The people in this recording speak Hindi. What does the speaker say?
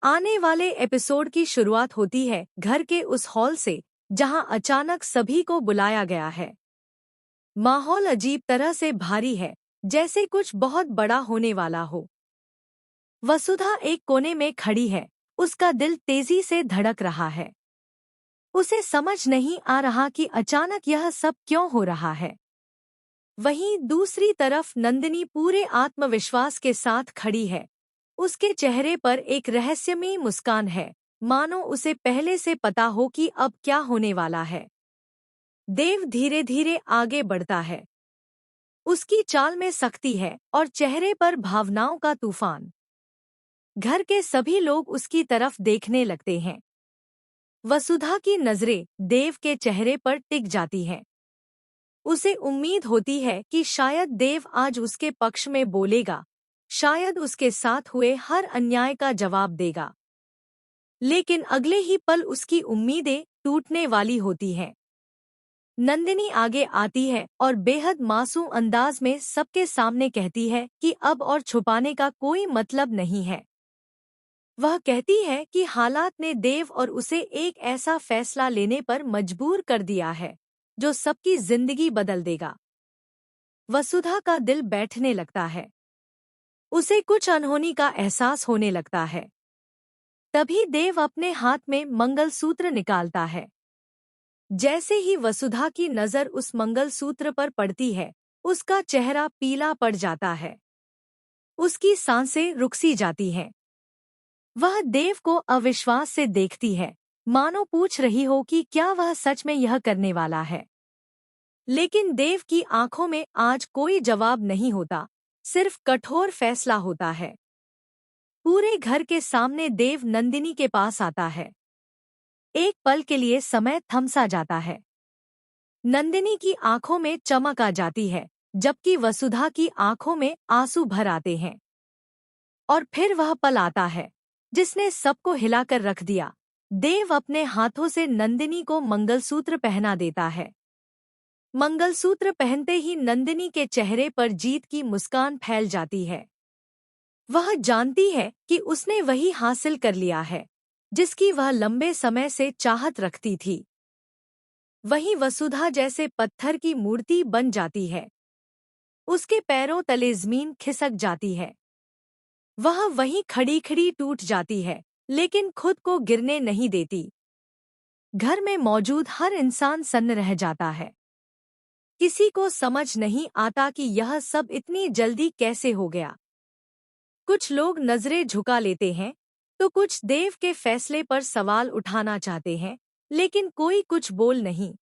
आने वाले एपिसोड की शुरुआत होती है घर के उस हॉल से जहां अचानक सभी को बुलाया गया है। माहौल अजीब तरह से भारी है, जैसे कुछ बहुत बड़ा होने वाला हो। वसुधा एक कोने में खड़ी है, उसका दिल तेजी से धड़क रहा है। उसे समझ नहीं आ रहा कि अचानक यह सब क्यों हो रहा है। वहीं दूसरी तरफ नंदिनी पूरे आत्मविश्वास के साथ खड़ी है। उसके चेहरे पर एक रहस्यमयी मुस्कान है, मानो उसे पहले से पता हो कि अब क्या होने वाला है। देव धीरे धीरे आगे बढ़ता है। उसकी चाल में सख्ती है और चेहरे पर भावनाओं का तूफान। घर के सभी लोग उसकी तरफ देखने लगते हैं। वसुधा की नजरें देव के चेहरे पर टिक जाती हैं। उसे उम्मीद होती है कि शायद देव आज उसके पक्ष में बोलेगा, शायद उसके साथ हुए हर अन्याय का जवाब देगा। लेकिन अगले ही पल उसकी उम्मीदें टूटने वाली होती हैं। नंदिनी आगे आती है और बेहद मासूम अंदाज में सबके सामने कहती है कि अब और छुपाने का कोई मतलब नहीं है। वह कहती है कि हालात ने देव और उसे एक ऐसा फैसला लेने पर मजबूर कर दिया है जो सबकी जिंदगी बदल देगा। वसुधा का दिल बैठने लगता है। उसे कुछ अनहोनी का एहसास होने लगता है। तभी देव अपने हाथ में मंगलसूत्र निकालता है। जैसे ही वसुधा की नजर उस मंगलसूत्र पर पड़ती है, उसका चेहरा पीला पड़ जाता है। उसकी सांसें रुक सी जाती हैं। वह देव को अविश्वास से देखती है, मानो पूछ रही हो कि क्या वह सच में यह करने वाला है। लेकिन देव की आंखों में आज कोई जवाब नहीं होता, सिर्फ कठोर फैसला होता है। पूरे घर के सामने देव नंदिनी के पास आता है। एक पल के लिए समय थम सा जाता है। नंदिनी की आंखों में चमक आ जाती है, जबकि वसुधा की आंखों में आंसू भर आते हैं। और फिर वह पल आता है जिसने सबको हिलाकर रख दिया। देव अपने हाथों से नंदिनी को मंगलसूत्र पहना देता है। मंगलसूत्र पहनते ही नंदिनी के चेहरे पर जीत की मुस्कान फैल जाती है। वह जानती है कि उसने वही हासिल कर लिया है जिसकी वह लंबे समय से चाहत रखती थी। वहीं वसुधा जैसे पत्थर की मूर्ति बन जाती है। उसके पैरों तले जमीन खिसक जाती है। वह वहीं खड़ी खड़ी टूट जाती है, लेकिन खुद को गिरने नहीं देती। घर में मौजूद हर इंसान सन्न रह जाता है। किसी को समझ नहीं आता कि यह सब इतनी जल्दी कैसे हो गया। कुछ लोग नजरें झुका लेते हैं, तो कुछ देव के फैसले पर सवाल उठाना चाहते हैं, लेकिन कोई कुछ बोल नहीं